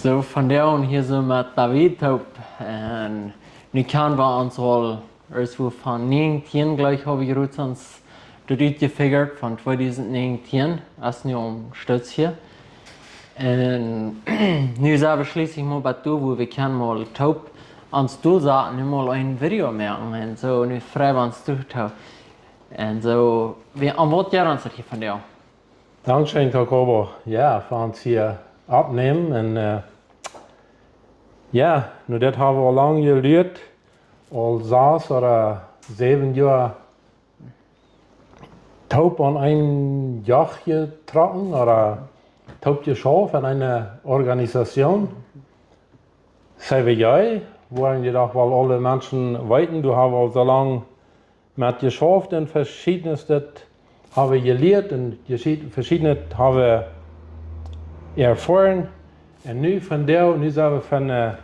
So von der und hier so mit David op en nu kan we ons wel also von 19 gleich habe ich uns das uitgefigurd von 2019 als nu stutz hier. En nu zijn we schließlich mal bei du, wo wir können mal taub ans Doel zaten, nu mal ein Video machen en so nu vrij we ons toetou. En zo, aan wat jaar ons het hier van jou? Dankeschön, Jacobo. Ja, wir uns hier abnehmen. Und ja, nu dat haben wir lang geleerd. Al 6 oder 7 Jahre taub an ein Jacht getragen oder taub geschafft an einer Organisation. Sei wir ja, wollen jedoch, weil alle Menschen weiten, du hast auch so lange mit geschafft und verschiedenes habe ich gelehrt und verschiedenes habe ich erfahren. Und nu von der, nu sind wir von einer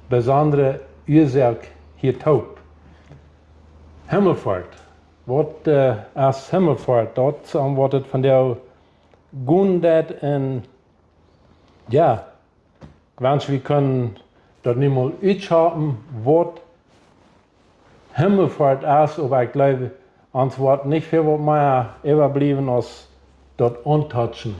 besonderen Ursache hier taub. Himmelfahrt. Was als Himmelfahrt, dort wird von der Gundet und ja, wenn wir können dort nicht mal uitschauen, was Himmelfahrt ist, aber ich glaube, uns wird nicht viel mehr überblieben als dort untouchen.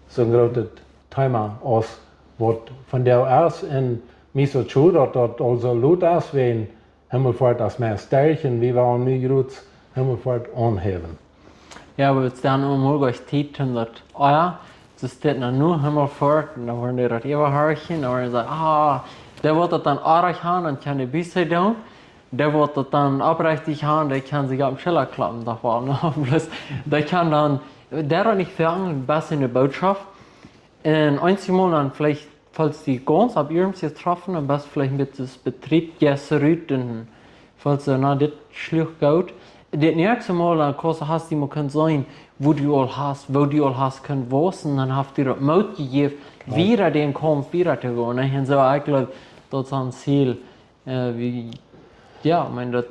So ein großes Thema, als was von der ist und mich so schön, dass dort also laut ist, wenn Himmelfahrt als mehr Sternchen, wie wir auch nie gut Himmelfahrt anheben. Ja, aber jetzt dann mal gleich Titel, dass, ja, das steht noch nur Himmelfahrt, und dann wollen die das überhören, und dann sagen, der wird das dann arg haben und kann die Büsse tun. Der wird das dann abrechtig haben, der kann sich am Schiller klappen davon. Bloß, der kann dann, der nicht fangen, besser in der Botschaft. Und einmal dann vielleicht, falls die ganz ab ihrem getroffen und was vielleicht mit dem Betrieb gesserüt und falls na das schlecht geht. Das nächste Mal dann kannst hast, die man kann sein, wo du all hast, können wissen, dann habt ihr das Mut gegeben, wieder den Kampf wieder zu gehen. Und so, ich glaube, das ist ein Ziel, wie, ja, ich meine, das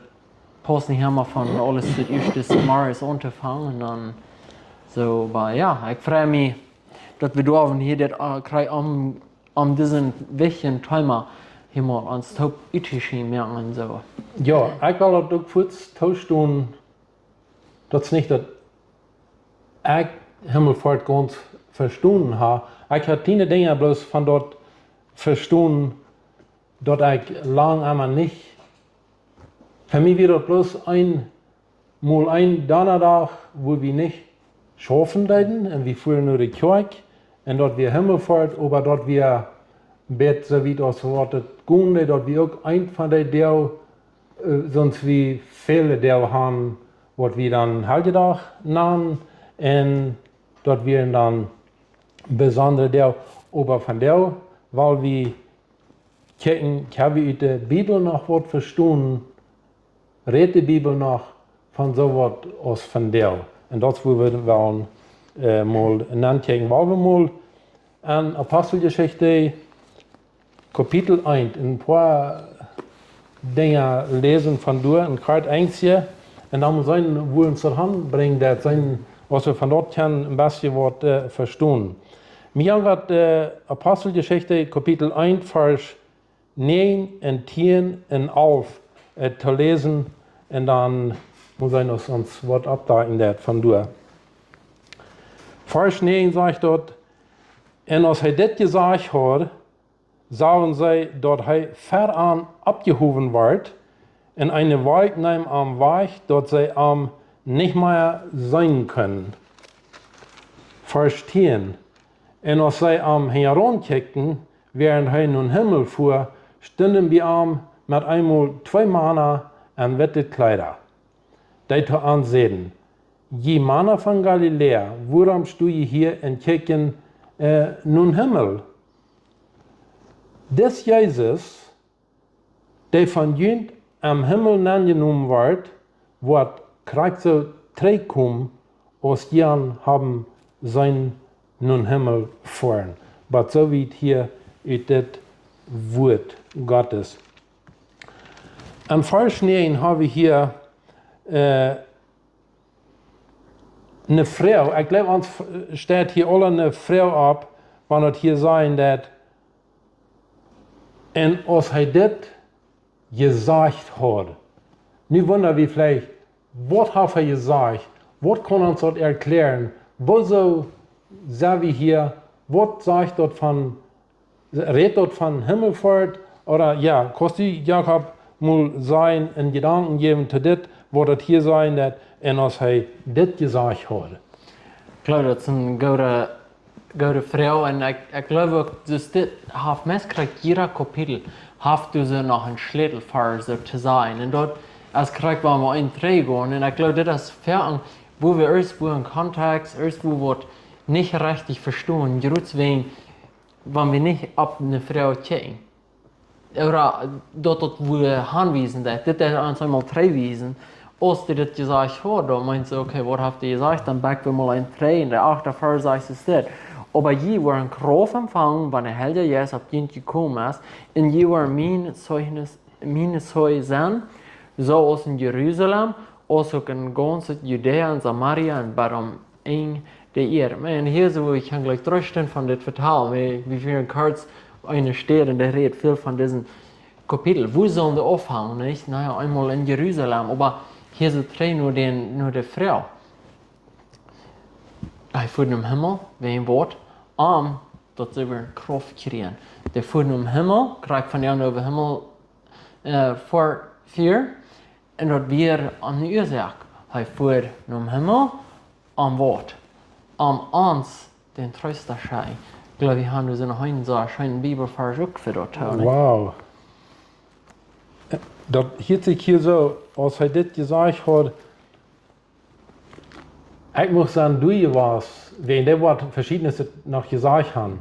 passt nicht immer von alles das erste Mal anzufangen. Und dann so, aber ja, ich freue mich, dass wir da hier das am diesen wichtigen Thema hier mal ans Top uitgeschrieben merken und so. Ja, ich will auch kurz tauschen, dass nicht, dass ich Himmelfahrt ganz verstanden habe. Ich habe die Dinge bloß von dort verstanden, dass ich lang einmal nicht. Für mich wird das bloß ein Donnerstag, wo wir nicht schaffen werden, und wir fuhren nur die Kirche, und dort wir Himmelfahrt, aber dort wir Bett, so wie das Wort Gunde, dort wir auch ein von der sonst wie viele der haben, was wir dann Haltetag nahmen, und dort wir dann besondere der, aber von der, weil wir kicken, kann wir die Bibel noch was verstehen, redet die Bibel noch von so was aus von der. Und das wollen wir mal nachdenken, weil wir mal an Apostelgeschichte Kapitel 1 ein paar Dinge lesen von dort und gerade eins hier und dann wollen wir uns zur Hand bringen, dass was wir von dort können, ein bisschen was verstehen. Mir haben Apostelgeschichte Kapitel 1, Vers 9 und 10 und 11 zu lesen und dann muss ich uns was abdecken von dort. Vers 9 sagt dort, und als er das gesagt hat, sagen sie, dass er voran abgehoben wird, in eine Welt nehmen am Weg, dass sie nicht mehr sein können. Vers 10. Und als sie herankickten, während er nun Himmel fuhr, standen wir mit einmal 2 Männer und wette Kleider. Die zu ansehen. Je Männer von Galiläa, warum stehst du hier und kicken nun Himmel? Des Jesus, der von Jünd am Himmel angenommen wird, wird kriegt so Trägkum aus Jan haben sein nun Himmel fahren. Aber so wie hier ist das Wort Gottes. Am Vers 9 habe ich hier eine Frau, ich glaube, uns steht hier alle eine Frau ab, wenn es hier sein, dass En als hij dit gezegd had, nu wundern wir vielleicht, was hat er gesagt? Was kann uns das erklären? Wieso sagen wir hier, was sagt dort von, redet dort von Himmelfahrt? Oder ja, kannst du Jakob mal sein, in Gedanken geben zu dit, was das hier sein wird, und als er dit gesagt hat? Ik geloof dat is een goede vrouw en ik geloof ook, dus dit heeft meest jeder kapitel heeft dus nog een sleutel voor zo te zijn. En dat als krijg we maar in drie gaan. En ik geloof dat is ver, wo wir erst wo in Kontext, erst wo wir nicht richtig verstehen, deswegen, wenn wir nicht auf eine Frau checken. Oder dort wo wir hinweisen, das ist uns einmal drei wiesen. Als die das gesagt hat, dann meint sie, okay, was habt ihr gesagt? Dann backen wir mal ein 3 in der 8. Vers sagt es das. Aber je war ein Kraft empfangen, wenn der Heilige Jesus auf ihn gekommen ist, und je war meine Zeugen, so aus in Jerusalem, als auch in ganz Judäa und Samaria und bei dem Eng der Erde. Und hier so, ich kann gleich 3 Stunden von das vertellen, wie viel kurz eine steht und der redet viel von diesen Kapitel. Wo sollen die aufhängen? Nicht? Naja, einmal in Jerusalem, aber hier sind 3 nur die Frau. Hij voert im Himmel, wie een woord, dat ze weer een kracht krijgen. De voert im Himmel, krijgt van jou over Himmel voor 4. En dat weer aan de oorzaak. Hij voert im Himmel, woord. Ons, den trooster schei. Ik geloof, we hebben dus in een zo schönen Bibelvers ook voor dat houden. Wow. Dat hielt sich hier so, als hij dit gezegd had, ich muss sagen, du warst, wenn der Wort Verschiedenes noch gesagt haben,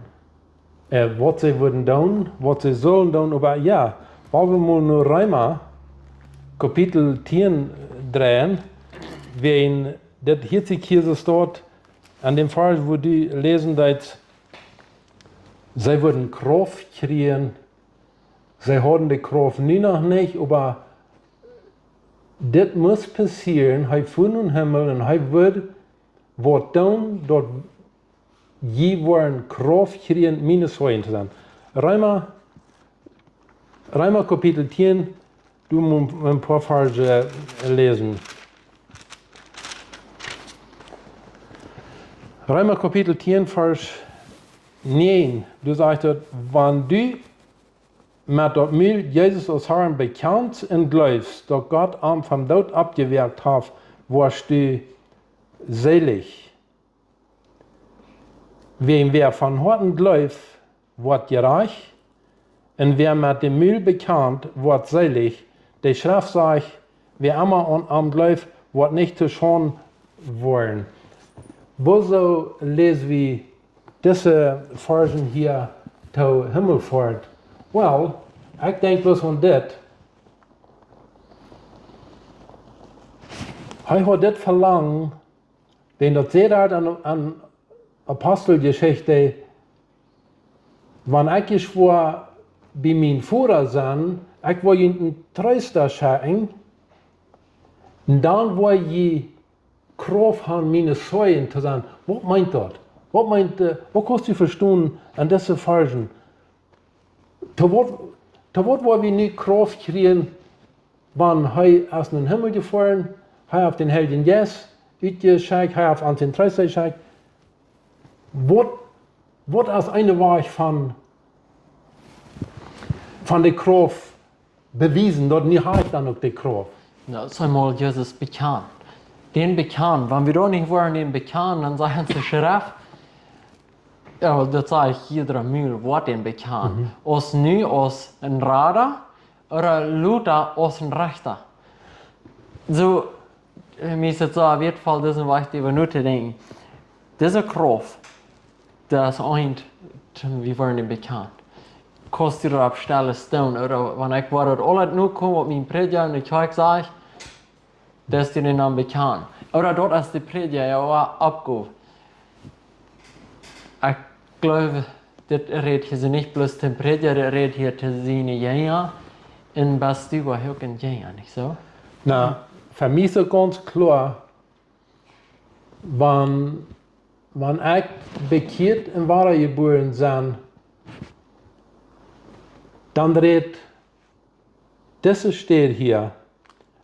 was sie würden tun, was sie sollen tun, aber ja, weil wir mal nur Römer, Kapitel 10 drehen, wenn das hier so steht, an dem Fall, wo die lesen, dass sie würden Kraft kriegen, sie haben die Kraft nie noch nicht, aber das muss passieren, hij voert in Himmel und hij wird wat doen dat je worden kracht kriegen, minus 2 zu sein. Römer Kapitel 10, du musst ein paar Verse lesen. Römer Kapitel 10, Vers 9, du sagst dort, wenn du mit dat Mühl Jesus als Herrn bekannt und glaubst, dass Gott am vom Tod abgewehrt hat, wirst du selig. Wer von Horten glaubt, wird gerecht, und wer mit dem Mühl bekannt, wird selig. Die Schrift sagt, wer immer am glaubt, wird nicht zu schon wollen. Wieso lesen wir diese Versen hier zur Himmelfahrt? Well, ich denke bloß an das. Er hat das verlangt, wenn das seht an Apostelgeschichte, wenn ich war bei meinem Vater sein, ich war einen Tröster schicken, und dann war ich Kraft haben, meine Säulen zu sagen, was meint das? Was kannst du verstehen an diese Versen? Zu was war wir nicht Kraft kriegen, wenn er aus dem Himmel gefahren, er auf den Heiligen Geist uitgeschickt, er auf den Tröster geschickt. Was als eine war ich von der Kraft bewiesen, dort nicht habe ich dann noch die Kraft. Das ist einmal Jesus bekannt. Den bekannt, wenn wir da nicht wollen, den bekannt, dann sagen sie Schrift, ja, das sage ich jeder Mühl, was den bekannt. Aus nu aus ein Radar oder Luther aus ein Rechter. So, mir ist jetzt so auf jeden Fall, das ist wichtig, über nur zu denken. Diese Kraft, das eint, wir wollen den bekannt. Kostet ihr auf Stelle stone, oder wenn ich war dort alle nur komme, mit meinem Prediger und ich euch sage, das ist dir den Namen bekannt. Oder dort ist die Prediger ja auch abgehoben. Ich glaube, das redet hier nicht bloß den Prediger, das redet hier zu seinen Jüngern. Und was du war auch ein Jünger, nicht so? Na, für mich ist ganz klar, wenn ich bekehrt und wiedergeboren bin, Dann das steht hier,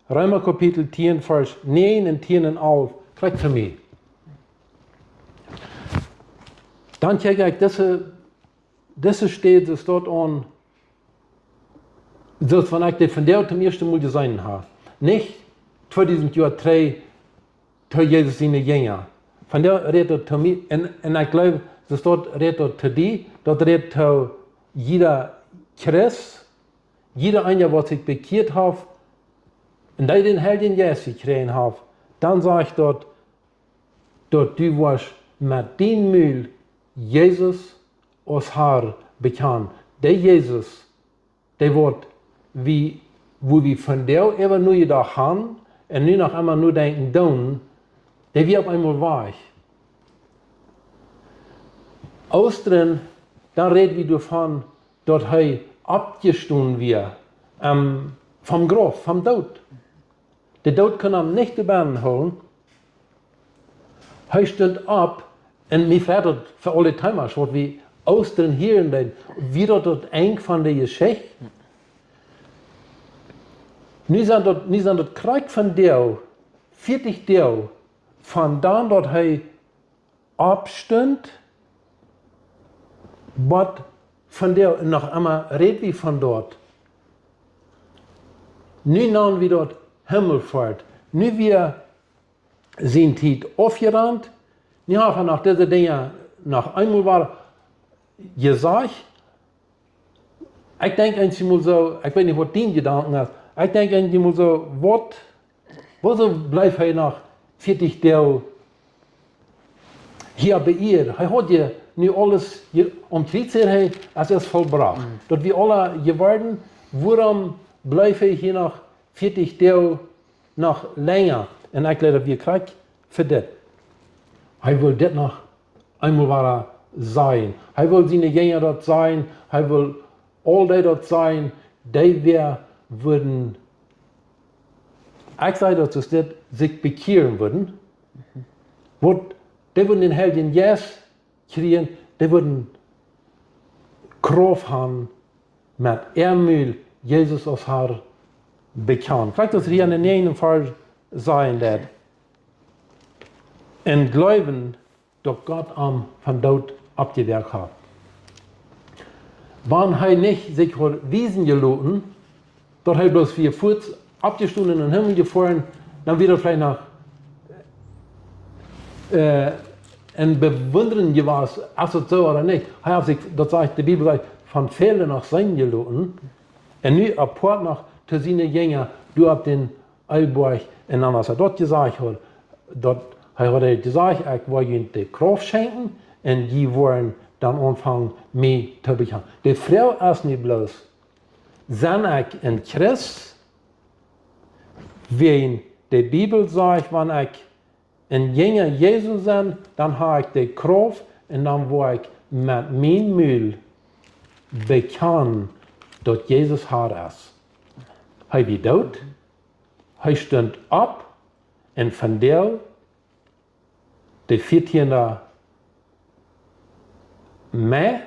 Römer Kapitel 10, Vers 9 und 10 und 11, kriegt für mich. Dann kijk ik, deze steht, es dort an, zoals van ik dit van der zum ersten Mal gesehen habe. Nicht 2003, zu Jesus seine Jünger. Von der redet zu mir, und ich glaube, es dort redet zu dir, dort redet zu jeder Christ, jeder einer, was sich bekehrt hat, und der den Heiligen Geist gekriegt hat, dann sage ich dort, du warst mit dem Müll Jesus als Herr bekannt. Der Jesus, der wird, wo wir von der immer nur gedacht haben, und nur noch einmal nur denken, der wird auf einmal weich. Ostern, da reden wir davon, dass er abgestoßen wird, vom Grab, vom Tod. Der Tod kann ihn nicht die Beine holen. Er steht ab, und mir fragt für alle Timers, was wir Ostern hier in den, wie das eng von der Geschichte. Nu zijn dat Krieg von der, 40 der, von dann dort er abstund, was von der noch einmal redet wie von dort. Nu nahm wir dort Himmelfahrt. Nu wir sind Zeit aufgerannt. Nu haben nach diese Dinge noch einmal war gesagt. Ich denke einmal so, ich weiß nicht, was die Gedanken hast. Ich denke einmal so, was bleibt er nach 40 der hier bei ihr? Er hat ja nu alles umkriegt, als es vollbracht. Dass wir alle geworden, warum bleibt er hier nach 40 der noch länger? Und ich glaube, wir kriegen für das. Er will das noch einmal sein. Er will seine Jünger dort sein. Er will all die dort sein, die wir würden, ich sage, dass das sich bekehren würden. Die würden den Heiligen Geist kriegen, die würden Kraft haben, mit Ärmel Jesus als Herr bekannt. Vielleicht, dass hier in jedem Fall sein wird. Und glauben, dass Gott am vom Tod abgewehrt hat. Wann er nicht sich wiesen gelassen, dass er bloß 4 Fuß abgestoßen in den Himmel gefahren, dann wieder vielleicht nach ein Bewundern gewesen, also so oder nicht. Er hat sich, das sagt die Bibel, von Fehlern nach sein gelassen. Und nu apart noch zu seinen Jüngern, du ab den Eilburg, und dann, was er dort gesagt hat, dort hat er gesagt, ich wollte ihnen die Kraft schenken, und die wollen dann anfangen, mich zu bekennen. Die Frau ist nicht bloß, wenn ich ein Christ, wie die Bibel sagt, wenn ich ein Jünger Jesus bin, dann habe ich die Kraft, und dann will ich mit meinem Müll bekennen, dass Jesus Herr ist. Er wird tot, er stand ab, und von der, die 14. Mai,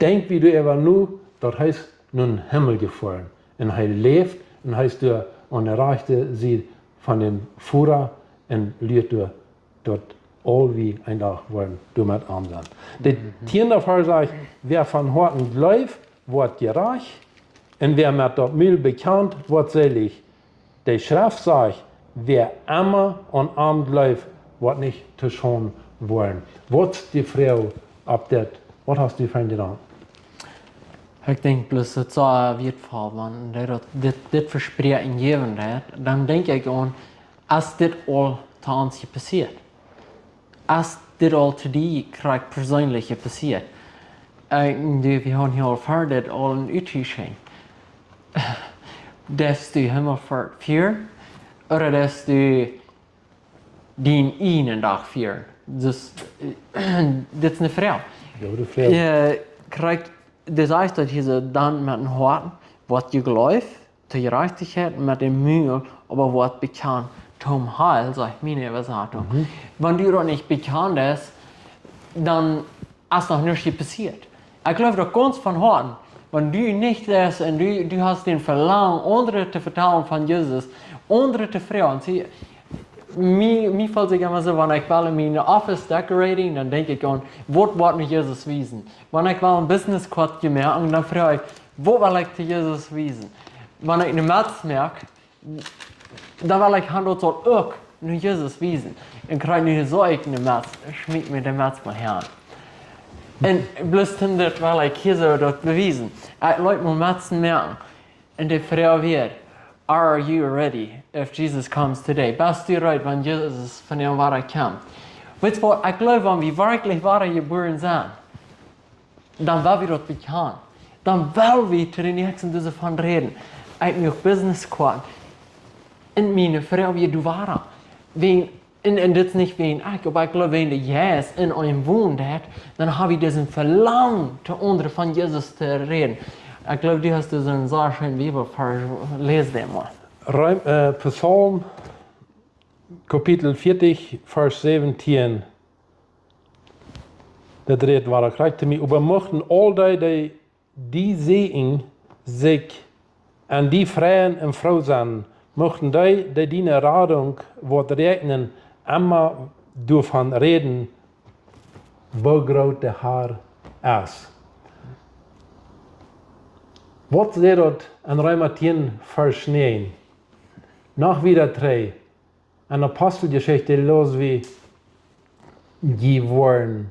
denkt wie du aber nur, dort heißt nun Himmel gefahren. Und er lebt, und heißt du, und erreichte sie von dem Führer, und lehrt du dort all wie ein Tag wollen, du mit anderen. Der Tier Fall sagt, wer von Horten glaubt, wird gerecht, und wer mit dort Müll bekannt, wird selig. Der Schrift sagt, wer immer und arm glaubt, wird nicht zu schon wollen. Was die Frau ab das? Was hast du für einen Gedanken? Ich denke bloß, dat zou weer vallen, want dit versprechen geven hat, dan denk ik aan, als dit al te ons passiert, als dit al te die krijg persoonlijk passiert, we hebben hier al verder al een uitgeschenkt, dat du helemaal vier, of dat du die ene dag vier. Dus dit is een vrouw. Ja, de vrouw. Je krijgt, das heißt, dass je dann mit dem Hort, was je gelaufen, zur Gerechtigkeit, mit dem Mühe, aber was bekannt, zum Heil, sagt meine Übersetzung. Wenn du das nicht bekannt ist, dann ist noch nichts passiert. Ich glaube doch ganz von Horten, wenn du nicht das und du hast den Verlangen, andere zu vertellen von Jesus, andere zu fragen. Sie, mir fällt sich immer so, wenn ich will meine Office decorating, dann denke ich an, was wird mir Jesus wiesen? Wenn ich will ein Business Card merken, dann frage ich, wo will ich zu Jesus wiesen? Wenn ich eine Metz merke, dann will ich handelt auch nur Jesus wiesen. Und kriege nicht so eine Metz, schmied mir den Metz mal her. Und bloß dann das, weil ich hier so das bewiesen. Ich Leute mal Metzen merken. Und die Frage wird, are you ready if Jesus comes today? Bist du bereit, wenn Jesus von der Wahrheit kommt? Weißt du was, ich glaube, wenn wir wirklich wahre geboren sind, dann wollen wir das bekannt. Dann wollen wir zu den Nächsten davon reden. Ich mir auch Business quad. Und meine Frau, wie du warst. Und das nicht wegen ich, aber ich glaube, wenn der Jesus in eurem wohnt hat, dann habe ich diesen Verlangen, zu anderen von Jesus zu reden. Ich glaube, du hast das in einem sehr schönen Bibelvers, lese den mal. Psalm, Kapitel 40, Vers 17. Das redet war, kriegte mich, aber mochten all die sehen, sich an die Freien und Frau sein, mochten die deine Radung, wird regnen, immer davon reden, wo groß der Herr ist. Was steht dort in Römer 10, Vers 9? Nach wieder 3. Eine Apostelgeschichte los wie, die wollen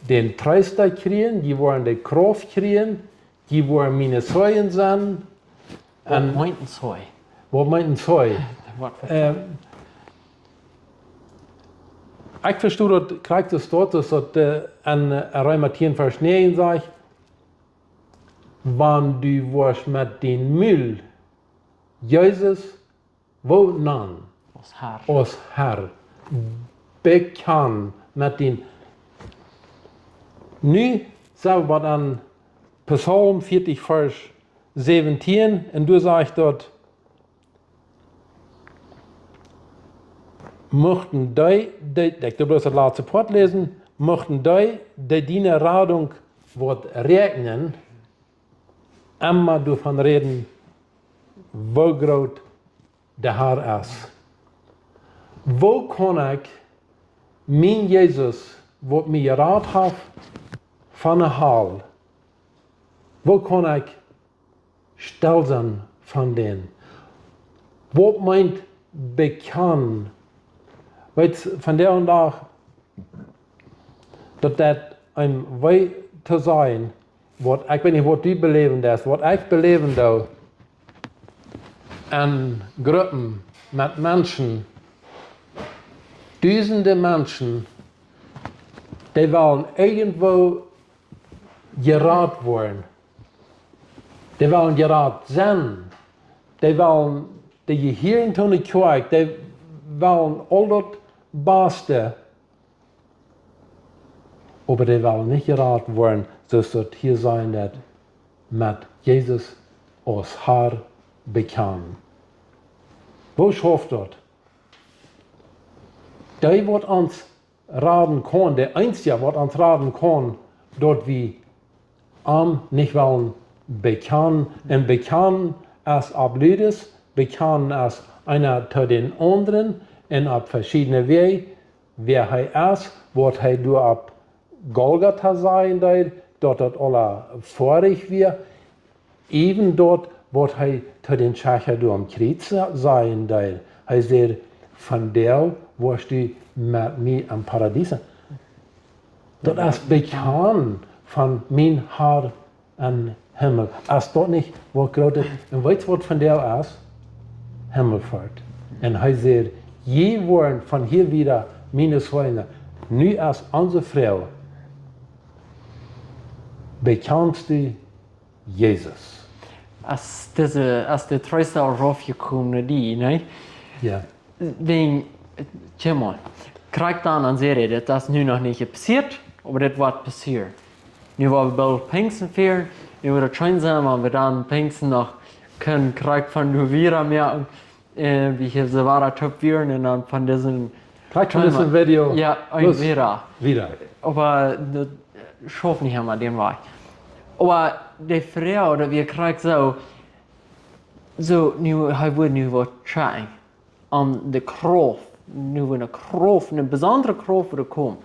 den Tröster kriegen, die wollen die Kraft kriegen, die wollen meine Säuen sein. Was meinten Zeu? Was meinten Säuen? Ich verstehe, dass kriegt es dort, dass an Römer 10, Vers 9 sagt, wenn du warst mit den Müll, Jesus, wo nan? Als Herr. Bekannt mit den. Nu sagen wir an Psalm 40, Vers 17, und du sagst dort, mochten die, ich glaube, das letzte Part lesen, mochten die deine Radung wird regnen, immer davon reden, wo groß der Herr ist. Wo kann ich mein Jesus, was mir geraten hat, von der Hall, wo kann ich still sein von denen? Was meint bekannt? Weißt von der und da, dass das ein Weg zu sein, was ich weiß nicht, was du beleben das, was ich beleben da, an Gruppen mit Menschen, Tausende Menschen, die wollen irgendwo gerat werden. Die wollen gerat sein. Die wollen die hier in die Kirche, die wollen all das Beste. Aber die wollen nicht gerat werden, so dass hier sein wird mit Jesus als Herr bekannt. Wo schafft das? Der wird uns raten kann, der Einzige, der uns raten kann, dort wir nicht wollen bekannt und bekannt als Ablödes, bekannt als einer zu den anderen und auf verschiedene Wege, wer er ist, wird er durch ab Golgatha sein, dort alle vorig wir, eben dort wird er zu den Schächer durch am Kreuz sein, er sagt, von der wirst du mit mir am Paradies sein. Das ist bekannt von mein Herr am Himmel. Als dort nicht, wo groß ist, und weißt du, was von der ist? Himmelfahrt. Und er sagt, je wollen von hier wieder meine Freunde, nu als unsere Frau, bekannst du Jesus. Als der Tröster raufgekommen die, ne? Ja. Wegen, schau mal, kriegt dann an Serie, das ist nu noch nicht passiert, aber das wird passieren. Nu wollen wir bald Pfingsten feiern, nu wird es schön sein, wenn wir dann Pfingsten noch können, kriegt von du wieder merken, wie hier so war, top werden und dann von diesem. Kriegt von diesem Video. Ja, ein wieder. Wieder. Aber das schafft nicht einmal den Weg. Aber die Frau, dat wir kriegt so nu, hij wordt nu wat trying. De kracht, nu wordt een kracht, een bijzondere kracht voor de kom.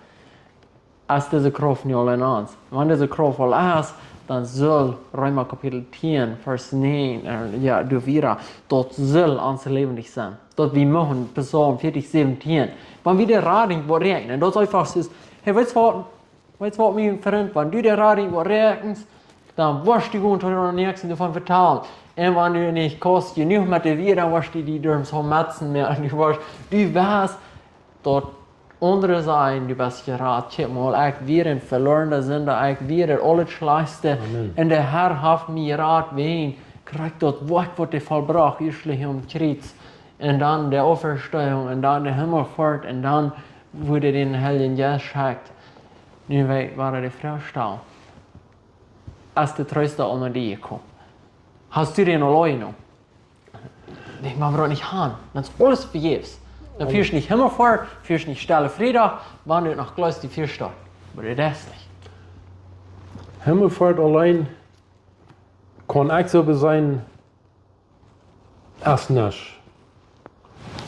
Als deze kracht nu al in ons. Wanneer deze kracht al is, dan zal Römer kapitel 10, vers 9, ja, du wieder, dort soll ons lebendig sein. Dort wir machen, Psalm 40, 17. Wenn wir der Rading wo regnen, dort einfach so, hey, weißt du was, mein Freund, wenn du der Rading wo regnest, dann wirst du gut und den nächsten davon vertellen. Und wenn du nicht kannst, du nicht motivieren, dann wirst du die durch so Matzen mehr, du weißt, dort andere zijn, du bist geraad, tja, mal, ik weer een verloren zinder, ik weer het allerschlechtste. En de Herr heeft mij geraad ween, krijgt dat werk wat hij volbracht, eerstlich om Kreuz. En dan de Auferstehung, en dan de Himmelfahrt, en dan wurde den Heiligen Geist geschenkt. Nu waren die Frau stil. Als de Tröster onder die kwam. Hast du den allein noch? Nee, maar we dat niet gaan. Dat is alles vergeefs. Dan führst du nicht Himmelfahrt, führst nicht Stelle Freitag, wann du nach Gleis die vier Stadt. Aber das nicht. Himmelfahrt allein kann auch so sein, erst nicht.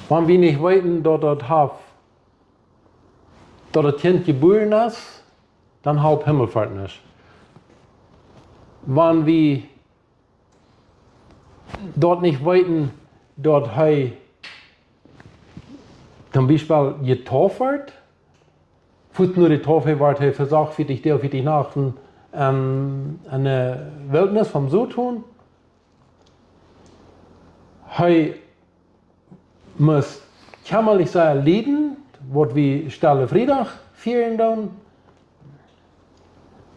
Wenn wir nicht weiten, dass das Kind geboren ist, dann hat Himmelfahrt nicht. Wenn wir dort nicht weiten, dort er zum Beispiel getauft wird, fast nur die Taufe wird er versagt für dich nach eine Wildnis vom Sodom. Er muss kämmerlich sein Leben, was wir Stelle Freitag feiern dann.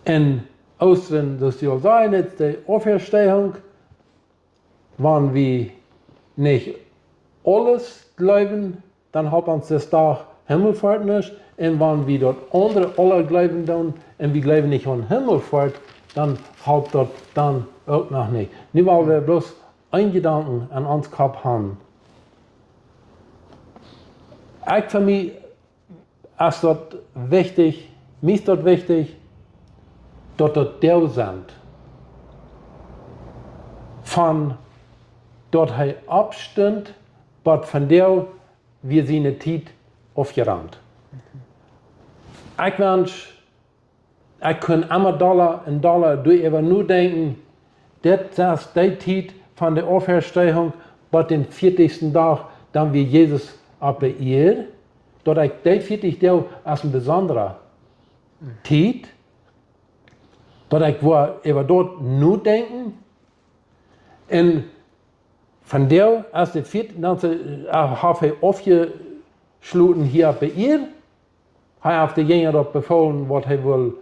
Und außerdem, das soll sein, jetzt die Auferstehung, wenn wir nicht alles glauben, dann hat uns das Tag Himmelfahrt nicht. Und wenn wir dort andere alle glauben dann, und wir glauben nicht an Himmelfahrt, dann hat das dann auch noch nicht. Nur weil wir bloß einen Gedanken an uns gehabt haben. Ich für mich ist das wichtig, mir ist das wichtig, dass das der sind. Von dort er abstimmt, was von der wir seine Zeit aufgerannt. Ich wünsche, ich kann immer Dollar durch aber nur denken, das ist die Zeit von der Auferstehung, was den 40. Tag, dann wir Jesus abbeirrt, dass ich die 40 Tage als ein besonderer Zeit, dass ich über dort nur denken, und von der, als der 4. dann habe ich aufgeschlossen hier bei ihr, er hat die Jünger dort befohlen, was er wohl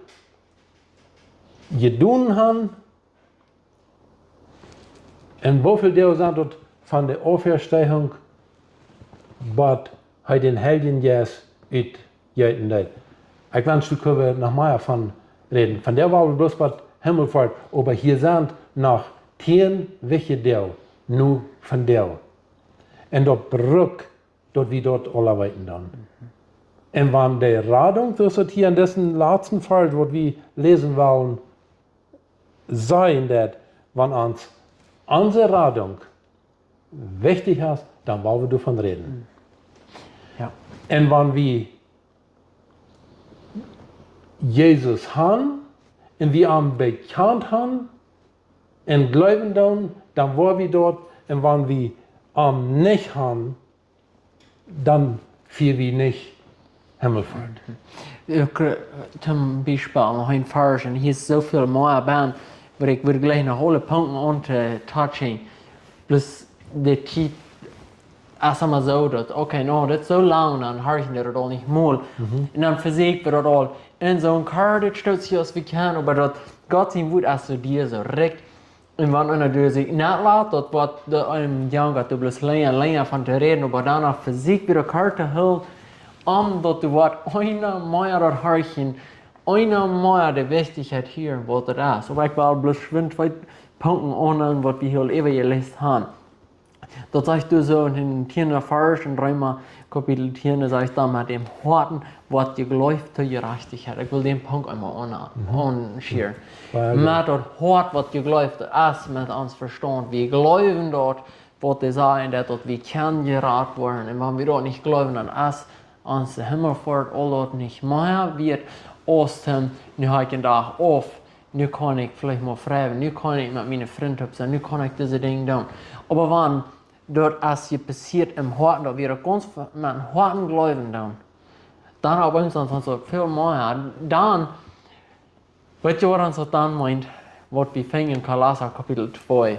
getan hat. Und wofür der sind dort von der Auferstehung, was er den Heiligen Geist utgeten hat. Ich wünsche, du können noch mehr davon reden. Von der war bloß was Himmelfahrt, aber hier sind noch 10 welche der. Nu von der. Und dort Brück, dort wie dort alle weiten dann. Und wenn die Radung, das ist hier in diesem letzten Fall, was wir lesen wollen, sein, dass wenn uns unsere Radung wichtig ist, dann wollen wir davon reden. Ja. Und wenn wir Jesus haben, und wir ihn bekannt haben, und glauben dann waren wir dort, und wenn wir nicht haben, dann für wir nicht Himmelfahrt. Zum Beispiel noch ein Vers, und hier ist so viel mehr Band, aber ich würde gleich noch alle Punkte touchen. Plus die Zeit, als einmal so, dass, okay, no, das ist so lang, dann höre ich das auch nicht mal. Und dann versuchen wir das all in so ein Karte, das steht sich aus wie kann, aber das Gott sein Wut, als du dir so recht. Und wenn einer sich nicht lässt, das wird einem Junge, du bloß länger von zu reden, aber danach versucht wieder Karte hält, dass du einer mehr das Hörchen, einer mehr die Wichtigkeit hier, was das ist. Aber ich will bloß 2 Punkte ohne, was wir hier eben gelesen haben. Dat sagst du so in 10 Vers in Römer Kapitel 10, da sagst du mit dem Harten, was geläuft zur Gerechtigkeit. Ich will den Punkt einmal anschieren. Mit das Hart, was geläuft ist, mit uns Verstand. Wir glauben dort, was die sagen, dass wir können gerat werden. Und wenn wir dort nicht glauben, dann ist uns der Himmelfahrt all dort nicht mehr wird aus dem, nu habe ich den Tag auf, nu kann ich vielleicht mal fragen, nu kann ich mit meinen Freunden sein, nu kann ich diese Dinge tun. Aber wenn dort als je passiert im Herzen, dass wir ganz mit dem Herzen glauben tun, dann haben wir uns so viel mehr. Dann, weißt du, was uns dann meint, was wir finden in Kolosser Kapitel 2.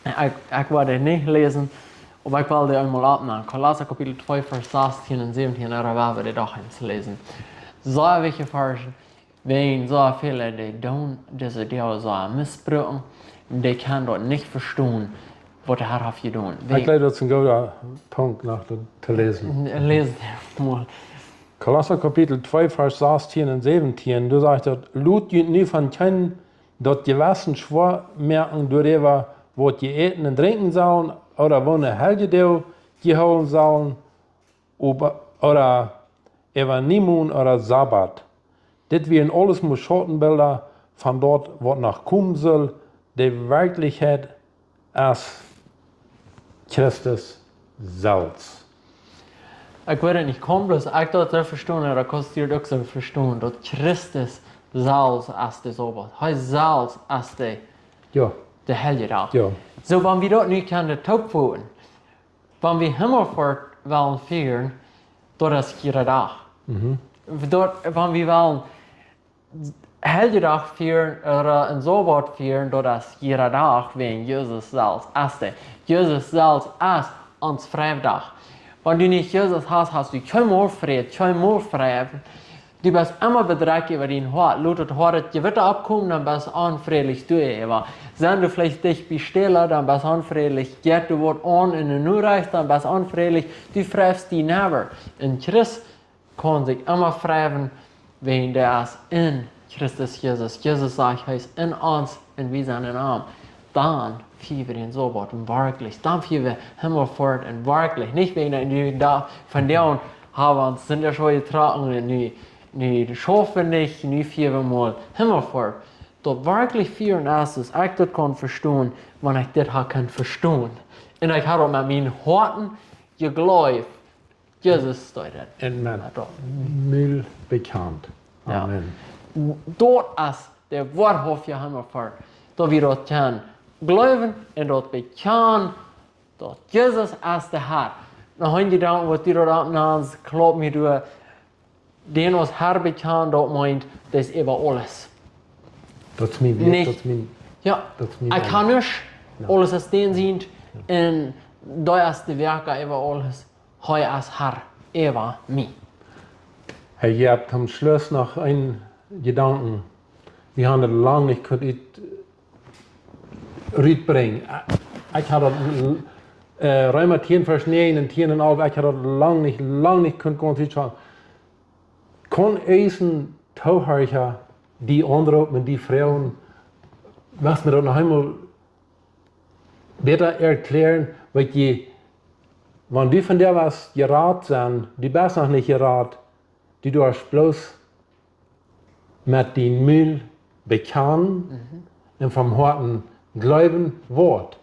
Ich werde nicht lesen, aber ich will dir einmal abnehmen. Kolosser Kapitel 2, Vers 16 und 17, da werden wir doch eins lesen. So welche Verse, wenn so viele, die diese Dinge so missbrauchen, die können dort nicht verstehen, was der Herr hat getan. Ich glaube, das ist ein guter Punkt noch zu lesen. Lesen mal. Kolosser Kapitel 2, Vers 16 und 17, du sagst, Lut nie von kennen, dort die Wassen schwor merken, durch die was die eten und trinken sollen, oder wo eine Helgedeu geholen sollen, oder Evanimun oder Sabbat. Das wären alles nur Schattenbilder von dort, was noch kommen soll, die Wirklichkeit als Christus selbst. Ich werde nicht komplett, ich dort verstehen, oder kannst du auch so verstehen, dass Christus selbst als der Sabbat, er selbst als Ja. der Helgetag. Ja. So, wenn wir dort nicht können topvoten, wenn wir Himmelfahrt wollen feiern, dort ist jeder Tag. Dort, wenn wir wollen Helgetag feiern oder ein Sabbat feiern, dort ist jeder Tag, wenn Jesus selbst ist. Jesus selbst ist uns Freitag. Wenn du nicht Jesus hast, hast du kein mehr Frieden, kein mehr Frieden. Du bist immer bedrückt über dein Hort. Laut das Hort Gewitter abkommen, dann bist du unfriedlich durch. Wenn du vielleicht dich bestellen, dann bist du unfriedlich. Geht du Wort an in den Nureich, dann bist du unfriedlich. Du fragst die never. Und Christ kann sich immer fragen, wenn der ist in Christus Jesus. Jesus sagt, er ist in uns und wir sind in ihm. Dann feiern wir den Sabbat und wirklich. Dann feiern wir Himmelfahrt und wirklich. Nicht wegen der da von der haben uns sind ja schon getragen und nu schaffen nicht, nu feiern wir mal Himmelfahrt. Dort wirklich feiern ist es, ich das kann verstehen, wenn ich das kann verstehen. Und ich habe mit meinen Worten geglaubt, Jesus steht das. Und man Müll bekannt. Amen. Ja. Dort ist der wahrhaftige Himmelfahrt, da wir dort können glauben und dort bekennen, dass Jesus ist der Herr. Dann haben die Gedanken, was die dort abnehmen, glaubt mir, du, den was Herr bekennen, dort meint, das ist über alles. Das ist mein Wert, Nicht. das ist mein... Ja, Das ist mein ich kann nicht alles als den sehen, und da ist die Werke über alles, heu als Herr über mich. Hey, ihr habt am Schluss noch einen Gedanken. Wir haben das lange nicht rüberbringen. Ich habe Römer 10, Vers 9 und 10 und 11, ich habe das lange nicht ganz schauen. Kann eisen Tauhörcher die anderen, die Frauen, was mir dann noch einmal besser erklären, weil wenn die von der was gerat sind, die bist noch nicht gerat, die du hast bloß mit dem Müll bekennen und vom Herzen glauben Wort,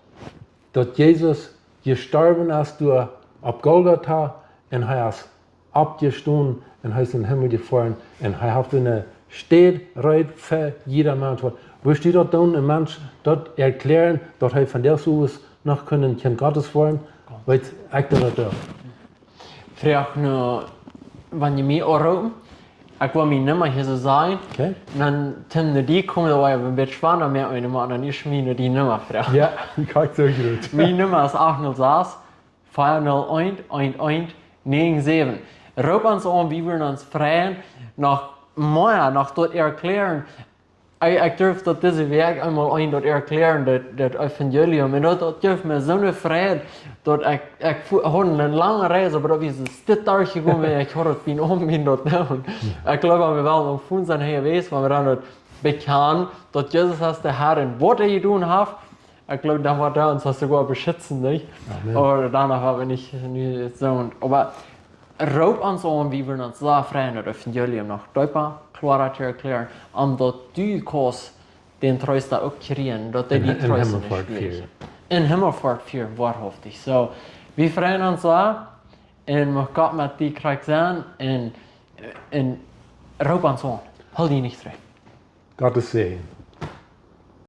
dass Jesus gestorben ist durch auf Golgatha und er ist abgestanden und er ist in den Himmel gefahren und er hat eine Stadt reit für jeder Mensch. Wo steht dort dann ein Mensch dort erklären, dass er von der aus noch können Kind Gottes wollen, weil ich das da. Frag nur, wenn ich mich anrufe, ich will mich nicht mehr hier so sein, Okay? dann Tim die kommen, da war ich ein bisschen schwanger, merkt man immer, dann ist mir nur die Nummer frag. Ja, ich kann so gut. Meine Nummer ist 806 401 1197. Ruf uns an, wie wir uns freuen, nach dort erklären. Ich dürfte diese Werk einmal dort erklären, das Evangelium. Und dort dürft mir so eine Freude, dort ich hatte eine lange Reise, aber da ist es nicht durchgegangen, weil ich hatte bin dort down. Ich glaube, wir werden am Fuß sein hier gewesen, weil wir dann dort bekannt, dass Jesus ist der Herr und was er getan hat. Ich glaube, da war da uns das sogar beschützen, nicht? Amen. Oder danach habe ich nicht so. Aber roep ons aan wie we ons daar vragen het evangelium nog duidelijk klaar te erklären, omdat du koos den Treus da ook kriegen, dat die In Treus Himmelfahrt vieren. In Himmelfahrt vieren, wahrhaftig. So, wir freuen uns da en we gaan met die krijg zijn en roep ons aan. Hou die niet terug. Gottes Segen.